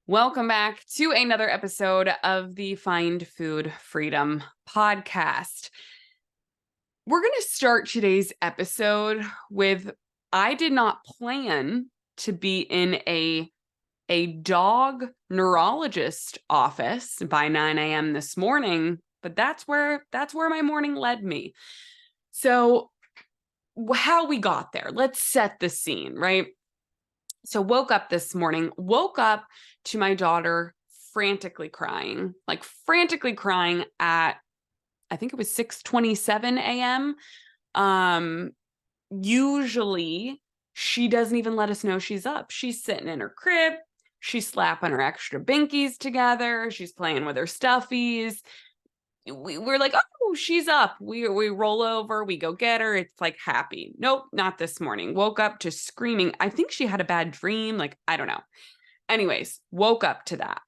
Welcome back to another episode of the Find Food Freedom podcast. We're going to start today's episode with I did not plan to be in a dog neurologist office by 9 a.m. this morning, but that's where my morning led me. So how we got there, let's set the scene, right? So woke up this morning, to my daughter frantically crying at, I think it was 6:27 a.m. Usually she doesn't even let us know she's up. She's sitting in her crib. She's slapping her extra binkies together. She's playing with her stuffies. We're like, oh, she's up. We roll over, we go get her. It's like happy. Nope, not this morning. Woke up to screaming. I think she had a bad dream. Like, I don't know. Anyways, woke up to that.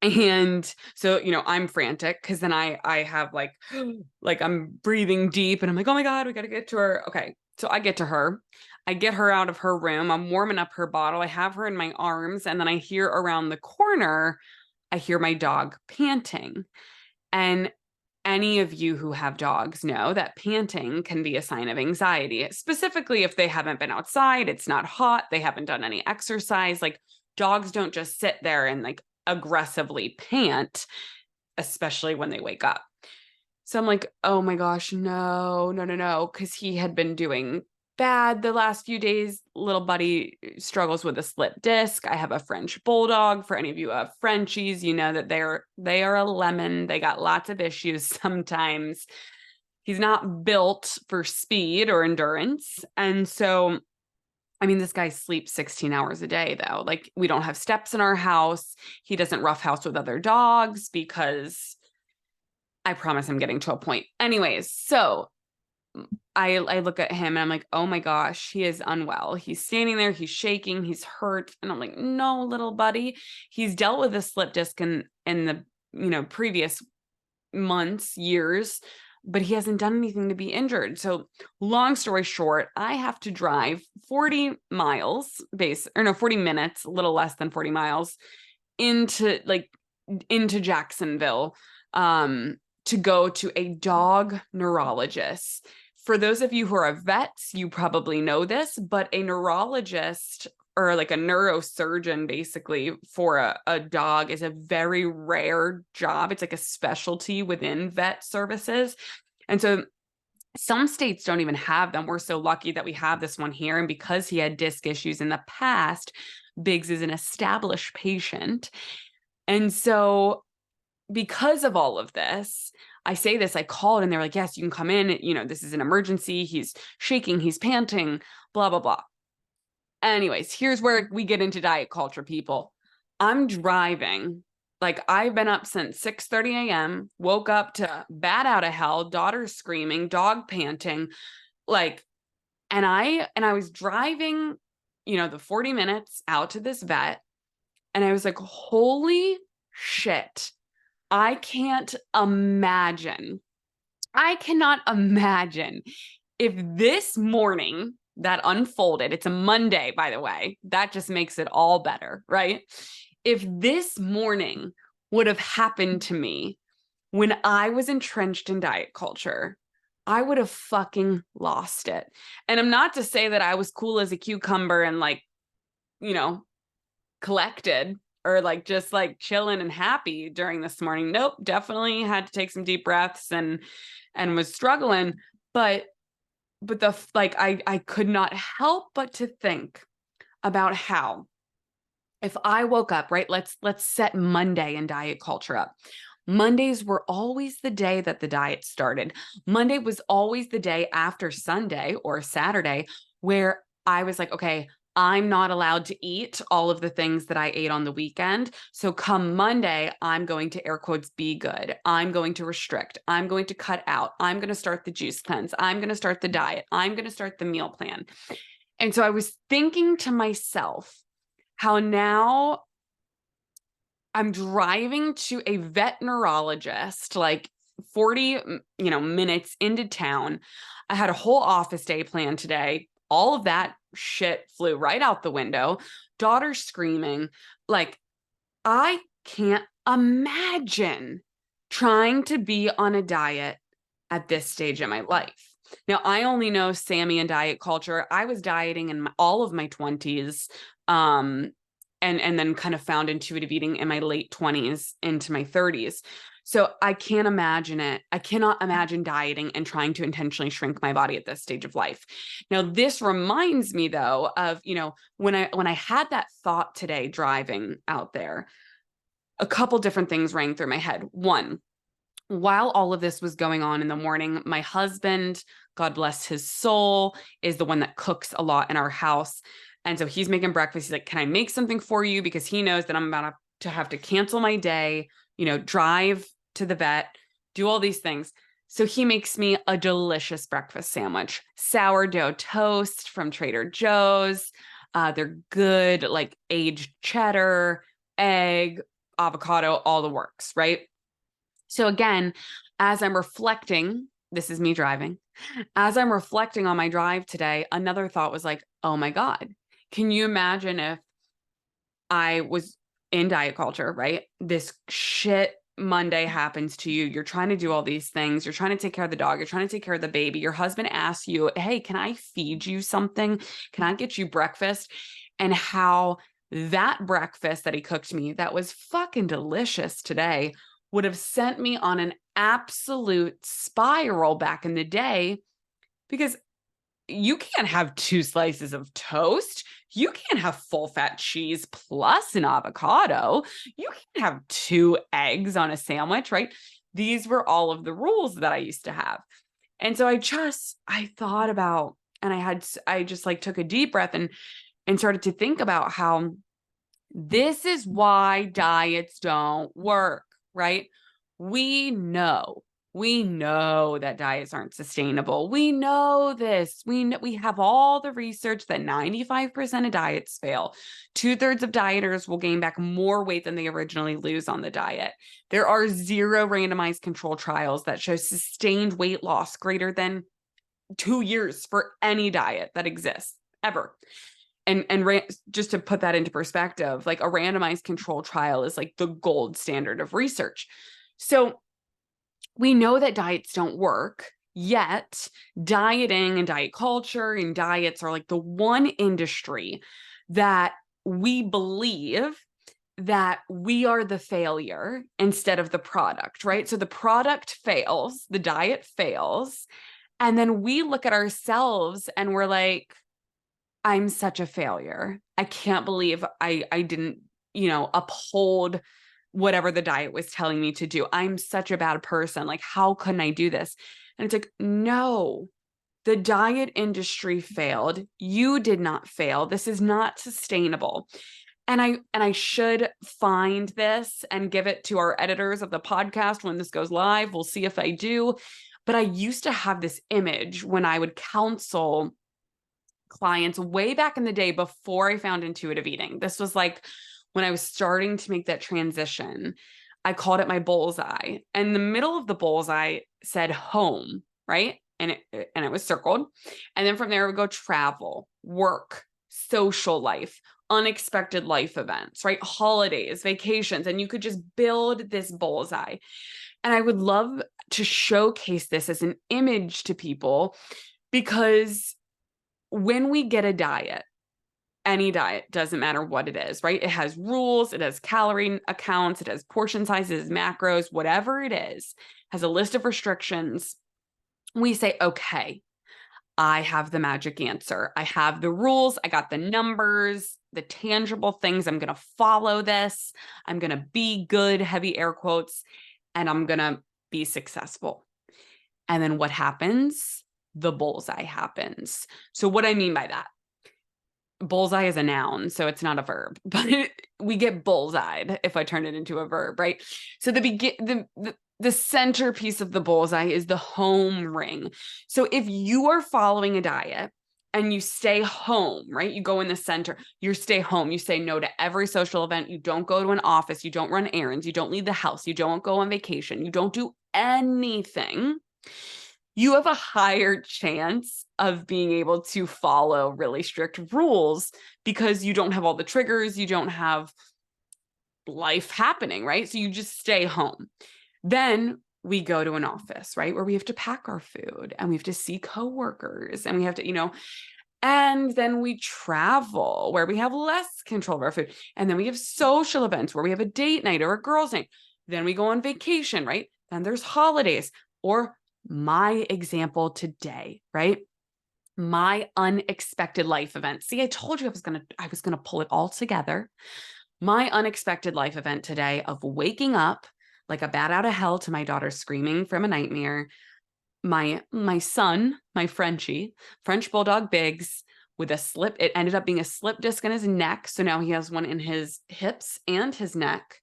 And so, I'm frantic because then I have like I'm breathing deep and I'm like, oh my God, we got to get to her. Okay. So I get to her. I get her out of her room. I'm warming up her bottle. I have her in my arms. And then I hear around the corner, I hear my dog panting. And any of you who have dogs know that panting can be a sign of anxiety, specifically if they haven't been outside, it's not hot, they haven't done any exercise. Like dogs don't just sit there and like aggressively pant, especially when they wake up. So I'm like, oh my gosh, no, because he had been doing bad the last few days. Little buddy struggles with a slip disc. I have a French bulldog. For any of you who have Frenchies, you know that they are a lemon. They got lots of issues sometimes. He's not built for speed or endurance. And so, I mean, this guy sleeps 16 hours a day, though. Like, we don't have steps in our house. He doesn't roughhouse with other dogs because I promise I'm getting to a point. Anyways, so I look at him and I'm like, oh my gosh, he is unwell. He's standing there, he's shaking, he's hurt. And I'm like, no, little buddy. He's dealt with a slip disc in the, previous months, years, but he hasn't done anything to be injured. So long story short, I have to drive 40 miles 40 minutes, a little less than 40 miles into Jacksonville, to go to a dog neurologist. For those of you who are vets, you probably know this, but a neurologist or like a neurosurgeon basically for a dog is a very rare job. It's like a specialty within vet services. And so some states don't even have them. We're so lucky that we have this one here. And because he had disc issues in the past, Biggs is an established patient. And so because of all of this, I called and they're like, yes, you can come in. This is an emergency. He's shaking, he's panting, blah, blah, blah. Anyways, here's where we get into diet culture, people. I'm driving. Like, I've been up since 6:30 a.m., woke up to bat out of hell, daughter screaming, dog panting, like, and I was driving, the 40 minutes out to this vet, and I was like, holy shit. I cannot imagine if this morning that unfolded, it's a Monday, by the way, that just makes it all better, right? If this morning would have happened to me when I was entrenched in diet culture, I would have fucking lost it. And I'm not to say that I was cool as a cucumber and like, collected or like just like chilling and happy during this morning. Nope, definitely had to take some deep breaths and was struggling. But I could not help but to think about how if I woke up, right, let's set Monday and diet culture up. Mondays were always the day that the diet started. Monday was always the day after Sunday or Saturday where I was like, okay, I'm not allowed to eat all of the things that I ate on the weekend. So come Monday, I'm going to air quotes be good. I'm going to restrict. I'm going to cut out. I'm going to start the juice cleanse. I'm going to start the diet. I'm going to start the meal plan. And so I was thinking to myself how now I'm driving to a vet neurologist, like 40, minutes into town. I had a whole office day planned today. All of that shit flew right out the window. Daughter screaming, like I can't imagine trying to be on a diet at this stage in my life. Now, I only know Sammy and diet culture. I was dieting in all of my 20s, and then kind of found intuitive eating in my late 20s into my 30s. So I can't imagine it. I cannot imagine dieting and trying to intentionally shrink my body at this stage of life. Now, this reminds me though of, when I had that thought today driving out there, a couple different things rang through my head. One, while all of this was going on in the morning, my husband, God bless his soul, is the one that cooks a lot in our house. And so he's making breakfast. He's like, can I make something for you? Because he knows that I'm about to have to cancel my day, drive to the vet, do all these things. So he makes me a delicious breakfast sandwich, sourdough toast from Trader Joe's. They're good, like aged cheddar, egg, avocado, all the works, right? So again, as I'm reflecting, this is me driving. As I'm reflecting on my drive today, another thought was like, oh my God, can you imagine if I was in diet culture, right? This shit Monday happens to you. You're trying to do all these things. You're trying to take care of the dog. You're trying to take care of the baby. Your husband asks you, hey, can I feed you something? Can I get you breakfast? And how that breakfast that he cooked me, that was fucking delicious today, would have sent me on an absolute spiral back in the day, because you can't have 2 slices of toast. You can't have full fat cheese plus an avocado. You can't have 2 eggs on a sandwich, right? These were all of the rules that I used to have. And so I thought about, and I just like took a deep breath and started to think about how this is why diets don't work, right? We know that diets aren't sustainable. We know this. We have all the research that 95% of diets fail. 2/3 of dieters will gain back more weight than they originally lose on the diet. There are 0 randomized control trials that show sustained weight loss greater than 2 years for any diet that exists ever. And just to put that into perspective, like a randomized control trial is like the gold standard of research. So we know that diets don't work, yet dieting and diet culture and diets are like the one industry that we believe that we are the failure instead of the product, right? So the product fails, the diet fails, and then we look at ourselves and we're like, I'm such a failure. I can't believe I didn't, uphold whatever the diet was telling me to do. I'm such a bad person. Like, how couldn't I do this? And it's like, no, the diet industry failed. You did not fail. This is not sustainable. And I should find this and give it to our editors of the podcast when this goes live. We'll see if I do. But I used to have this image when I would counsel clients way back in the day before I found intuitive eating. This was like when I was starting to make that transition. I called it my bullseye. And the middle of the bullseye said home, right? And it was circled. And then from there, it would go travel, work, social life, unexpected life events, right? Holidays, vacations. And you could just build this bullseye. And I would love to showcase this as an image to people, because when we get a diet, any diet, doesn't matter what it is, right? It has rules, it has calorie accounts, it has portion sizes, macros, whatever it is, has a list of restrictions. We say, okay, I have the magic answer. I have the rules. I got the numbers, the tangible things. I'm going to follow this. I'm going to be good, heavy air quotes, and I'm going to be successful. And then what happens? The bullseye happens. So what I mean by that, bullseye is a noun, so it's not a verb, but we get bullseyed if I turn it into a verb, right? So the centerpiece of the bullseye is the home ring. So if you are following a diet and you stay home, right? You go in the center, you stay home, you say no to every social event, you don't go to an office, you don't run errands, you don't leave the house, you don't go on vacation, you don't do anything, you have a higher chance of being able to follow really strict rules, because you don't have all the triggers. You don't have life happening, right? So you just stay home. Then we go to an office, right? Where we have to pack our food and we have to see coworkers and we have to, and then we travel where we have less control of our food. And then we have social events where we have a date night or a girls' night. Then we go on vacation, right? Then there's holidays, or my example today, right? My unexpected life event. See, I told you I was gonna pull it all together. My unexpected life event today of waking up like a bat out of hell to my daughter screaming from a nightmare. My son, my Frenchie, French Bulldog Biggs, with a slip. It ended up being a slip disc in his neck. So now he has one in his hips and his neck.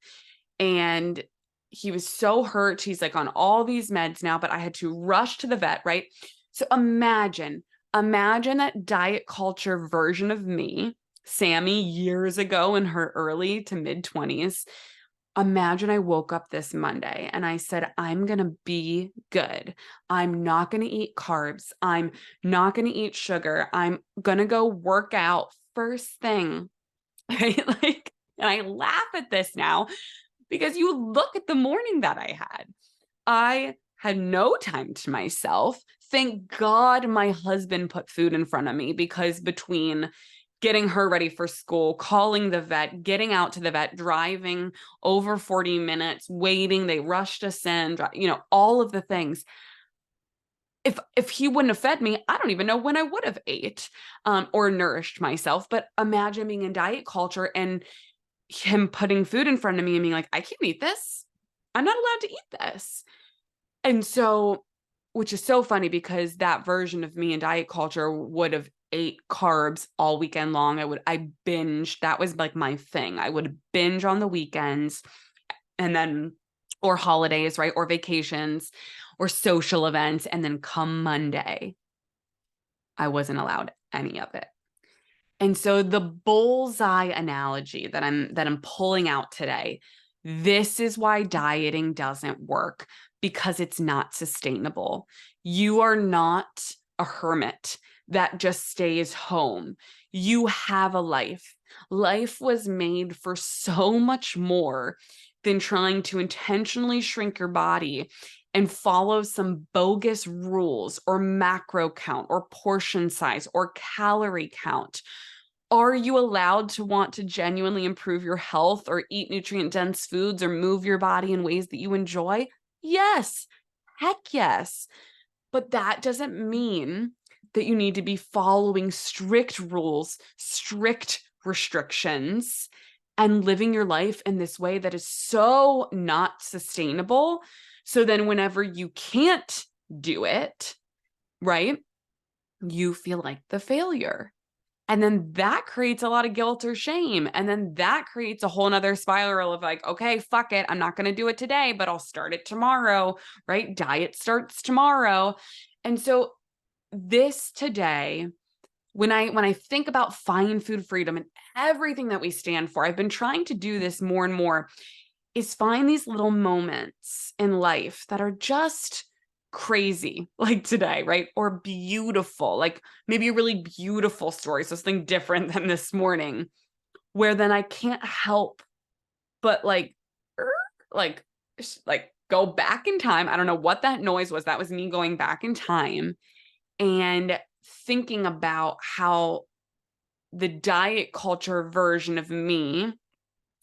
And he was so hurt. He's like on all these meds now, but I had to rush to the vet, right? So imagine that diet culture version of me, Sammy, years ago in her early to mid 20s. Imagine I woke up this Monday and I said, I'm going to be good. I'm not going to eat carbs. I'm not going to eat sugar. I'm going to go work out first thing. Right? Like, and I laugh at this now because you look at the morning that I had no time to myself. Thank God my husband put food in front of me, because between getting her ready for school, calling the vet, getting out to the vet, driving over 40 minutes, waiting, they rushed us in, all of the things. If he wouldn't have fed me, I don't even know when I would have ate or nourished myself. But imagine being in diet culture and him putting food in front of me and being like, I can't eat this. I'm not allowed to eat this. And so, which is so funny because that version of me in diet culture would have ate carbs all weekend long. I binged. That was like my thing. I would binge on the weekends and then, or holidays, right? Or vacations or social events. And then come Monday, I wasn't allowed any of it. And so the bullseye analogy that I'm pulling out today, this is why dieting doesn't work, because it's not sustainable. You are not a hermit that just stays home. You have a life. Life was made for so much more than trying to intentionally shrink your body and follow some bogus rules or macro count or portion size or calorie count. Are you allowed to want to genuinely improve your health or eat nutrient dense foods or move your body in ways that you enjoy? Yes. Heck yes. But that doesn't mean that you need to be following strict rules, strict restrictions, and living your life in this way that is so not sustainable. So then whenever you can't do it, right, you feel like the failure. And then that creates a lot of guilt or shame. And then that creates a whole nother spiral of like, okay, fuck it. I'm not going to do it today, but I'll start it tomorrow, right? Diet starts tomorrow. And so this today, when I think about fine food freedom and everything that we stand for, I've been trying to do this more and more, is find these little moments in life that are just crazy, like today, right? Or beautiful, like maybe a really beautiful story, so something different than this morning, where then I can't help but like go back in time. I don't know what that noise was. That was me going back in time and thinking about how the diet culture version of me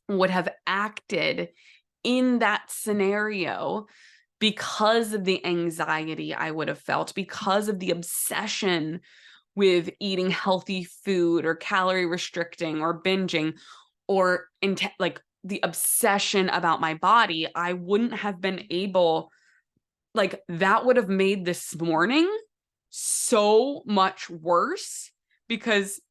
would have acted in that scenario, because of the anxiety I would have felt, because of the obsession with eating healthy food or calorie restricting or binging, or like the obsession about my body. I wouldn't have been able, like that would have made this morning so much worse because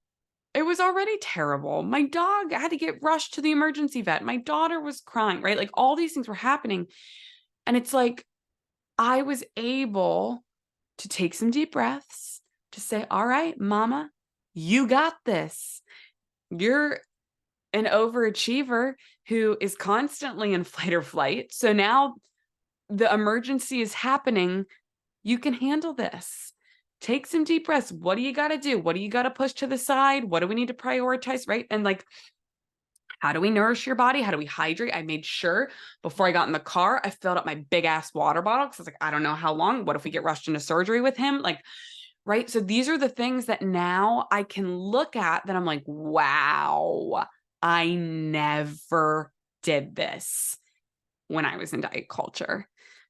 it was already terrible. My dog had to get rushed to the emergency vet. My daughter was crying, right? Like all these things were happening. And it's like, I was able to take some deep breaths, to say, all right, mama, you got this. You're an overachiever who is constantly in fight or flight. So now the emergency is happening. You can handle this. Take some deep breaths. What do you got to do? What do you got to push to the side? What do we need to prioritize? Right. And like How do we nourish your body? How do we hydrate? I made sure before I got in the car, I filled up my big ass water bottle because I was like, I don't know how long. What if we get rushed into surgery with him? Like, right. So these are the things that now I can look at that I'm like, wow, I never did this when I was in diet culture.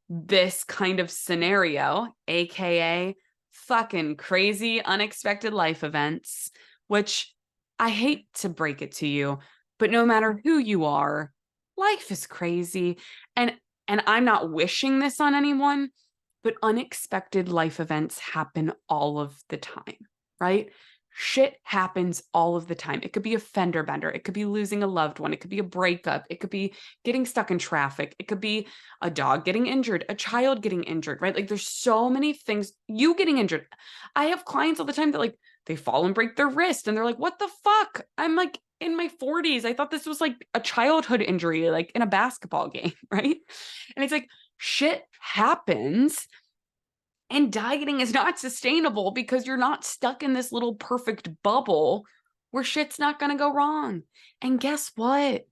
This kind of scenario, AKA fucking crazy, unexpected life events, which I hate to break it to you, but no matter who you are, life is crazy. And I'm not wishing this on anyone, but unexpected life events happen all of the time, right? Shit happens all of the time. It could be a fender bender. It could be losing a loved one. It could be a breakup. It could be getting stuck in traffic. It could be a dog getting injured, a child getting injured, right? Like there's so many things, you getting injured. I have clients all the time that like they fall and break their wrist and they're like, what the fuck? I'm like in my 40s. I thought this was like a childhood injury, like in a basketball game, right? And it's like, shit happens. And dieting is not sustainable because you're not stuck in this little perfect bubble where shit's not going to go wrong. And guess what?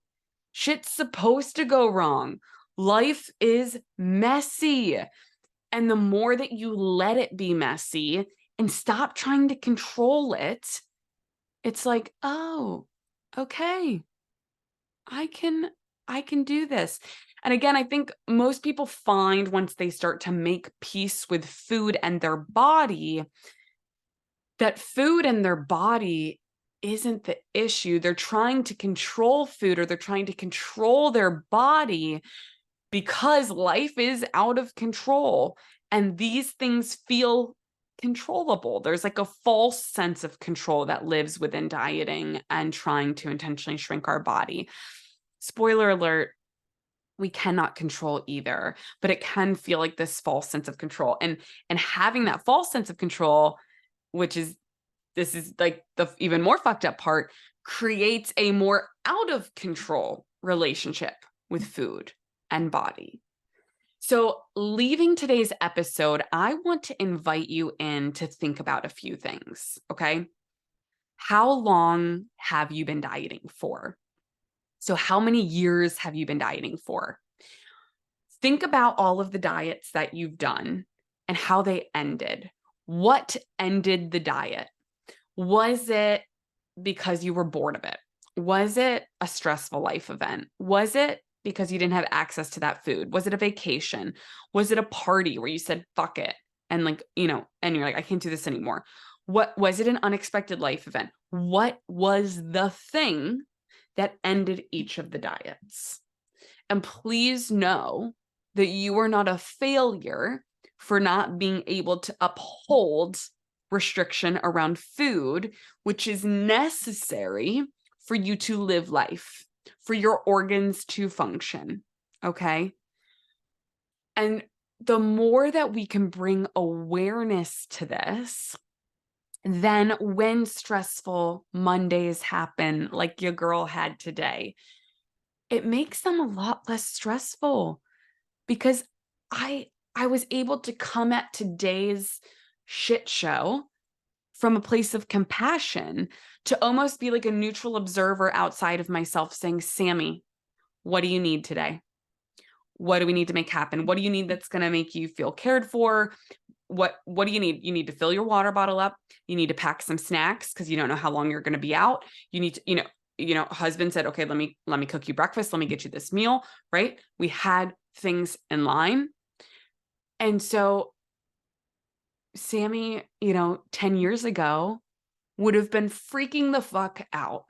Shit's supposed to go wrong. Life is messy. And the more that you let it be messy and stop trying to control it, it's like, oh, okay, I can do this. And again, I think most people find once they start to make peace with food and their body, that food and their body isn't the issue. They're trying to control food or they're trying to control their body because life is out of control and these things feel controllable. There's like a false sense of control that lives within dieting and trying to intentionally shrink our body. Spoiler alert, we cannot control either, but it can feel like this false sense of control. And having that false sense of control, which is this is like the even more fucked up part, creates a more out of control relationship with food and body. So, leaving today's episode, I want to invite you in to think about a few things, okay? How long have you been dieting for? So, how many years have you been dieting for? Think about all of the diets that you've done and how they ended. What ended the diet? Was it because you were bored of it? Was it a stressful life event? Was it because you didn't have access to that food? Was it a vacation? Was it a party where you said, fuck it? And like, and you're like, I can't do this anymore. What was it? An unexpected life event? What was the thing that ended each of the diets? And please know that you are not a failure for not being able to uphold restriction around food, which is necessary for you to live life, for your organs to function. Okay. And the more that we can bring awareness to this, then when stressful Mondays happen, like your girl had today, it makes them a lot less stressful because I was able to come at today's shit show from a place of compassion to almost be like a neutral observer outside of myself saying, Sammy, what do you need today? What do we need to make happen? What do you need that's going to make you feel cared for? What do you need? You need to fill your water bottle up. You need to pack some snacks because you don't know how long you're going to be out. You need to, husband said, okay, let me cook you breakfast. Let me get you this meal, right? We had things in line. And so Sammy, 10 years ago would have been freaking the fuck out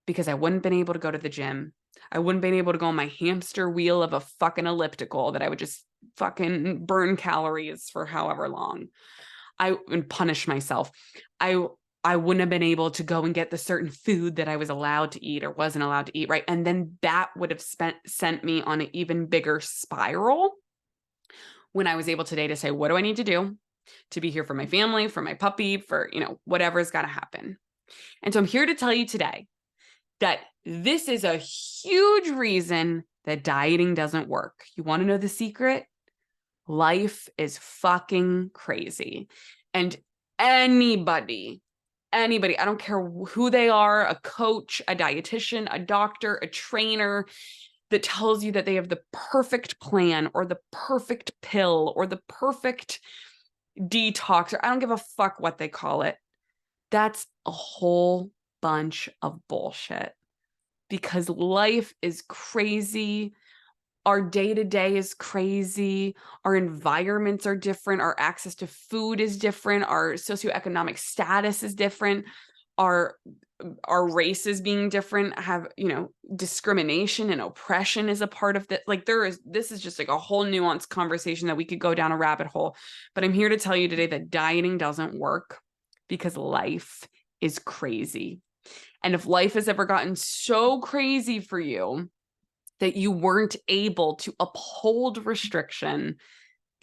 because I wouldn't been able to go to the gym. I wouldn't been able to go on my hamster wheel of a fucking elliptical that I would just fucking burn calories for however long. I would punish myself. I wouldn't have been able to go and get the certain food that I was allowed to eat or wasn't allowed to eat, right? And then that would have sent me on an even bigger spiral when I was able today to say, what do I need to do to be here for my family, for my puppy, for, whatever's got to happen. And so I'm here to tell you today that this is a huge reason that dieting doesn't work. You want to know the secret? Life is fucking crazy. And anybody anybody, I don't care who they are, a coach, a dietitian, a doctor, a trainer, that tells you that they have the perfect plan or the perfect pill or the perfect detox, or I don't give a fuck what they call it. That's a whole bunch of bullshit, because life is crazy. Our day-to-day is crazy. Our environments are different. Our access to food is different. Our socioeconomic status is different. Our races being different, have, discrimination and oppression is a part of that. Like this is just like a whole nuanced conversation that we could go down a rabbit hole. But I'm here to tell you today that dieting doesn't work because life is crazy. And if life has ever gotten so crazy for you that you weren't able to uphold restriction,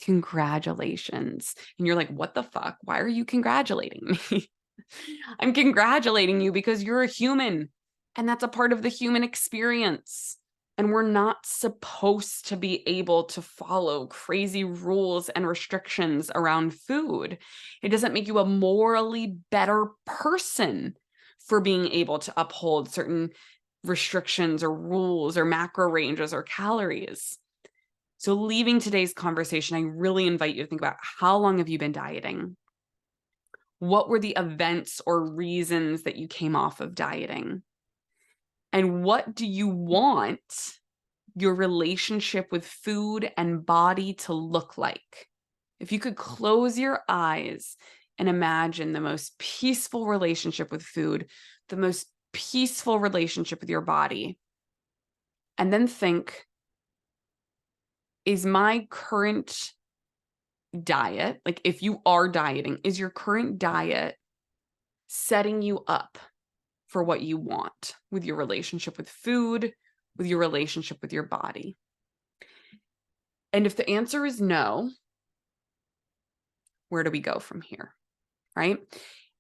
congratulations. And you're like, what the fuck? Why are you congratulating me? I'm congratulating you because you're a human, and that's a part of the human experience. And we're not supposed to be able to follow crazy rules and restrictions around food. It doesn't make you a morally better person for being able to uphold certain restrictions or rules or macro ranges or calories. So leaving today's conversation, I really invite you to think about, how long have you been dieting? What were the events or reasons that you came off of dieting? And what do you want your relationship with food and body to look like? If you could close your eyes and imagine the most peaceful relationship with food, the most peaceful relationship with your body, and then think, is my current diet, like if you are dieting, is your current diet setting you up for what you want with your relationship with food, with your relationship with your body? And if the answer is no, where do we go from here? Right?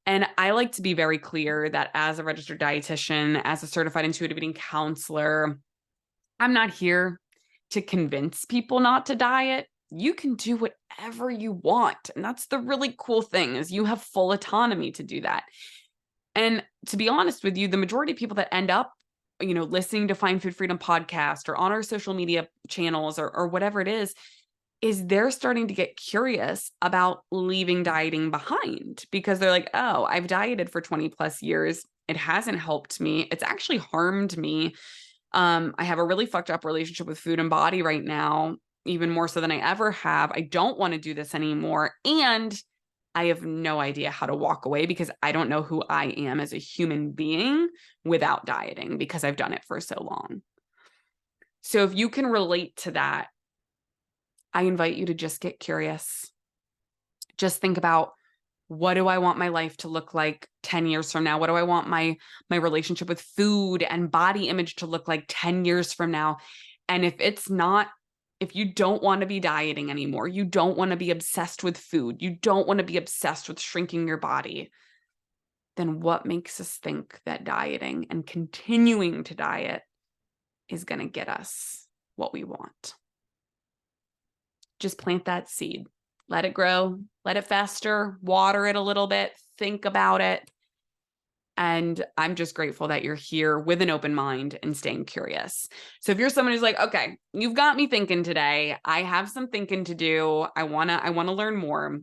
And I like to be very clear that as a registered dietitian, as a certified intuitive eating counselor, I'm not here to convince people not to diet. You can do whatever you want. And that's the really cool thing, is you have full autonomy to do that. And to be honest with you, the majority of people that end up, listening to Find Food Freedom podcast or on our social media channels or whatever it is they're starting to get curious about leaving dieting behind, because they're like, oh, I've dieted for 20 plus years. It hasn't helped me. It's actually harmed me. I have a really fucked up relationship with food and body right now, even more so than I ever have. I don't want to do this anymore. And I have no idea how to walk away, because I don't know who I am as a human being without dieting, because I've done it for so long. So if you can relate to that, I invite you to just get curious. Just think about, what do I want my life to look like 10 years from now? What do I want my relationship with food and body image to look like 10 years from now? And if you don't want to be dieting anymore, you don't want to be obsessed with food, you don't want to be obsessed with shrinking your body, then what makes us think that dieting and continuing to diet is going to get us what we want? Just plant that seed. Let it grow, let it fester, water it a little bit, think about it. And I'm just grateful that you're here with an open mind and staying curious. So if you're someone who's like, okay, you've got me thinking today, I have some thinking to do, I want to learn more,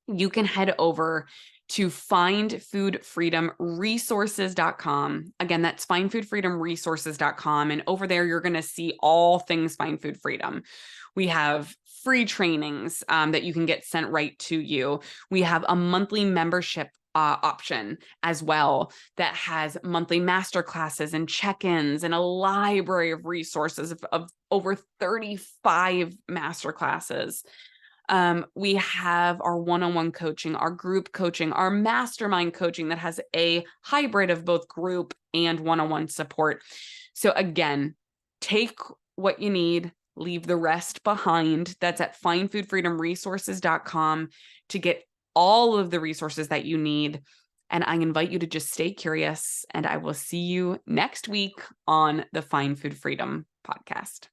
you can head over to findfoodfreedomresources.com. Again, that's findfoodfreedomresources.com. And over there, you're going to see all things Find Food Freedom. We have free trainings that you can get sent right to you. We have a monthly membership option as well that has monthly masterclasses and check-ins and a library of resources of over 35 masterclasses. We have our one-on-one coaching, our group coaching, our mastermind coaching that has a hybrid of both group and one-on-one support. So again, take what you need, leave the rest behind. That's at findfoodfreedomresources.com to get all of the resources that you need. And I invite you to just stay curious, and I will see you next week on the Find Food Freedom podcast.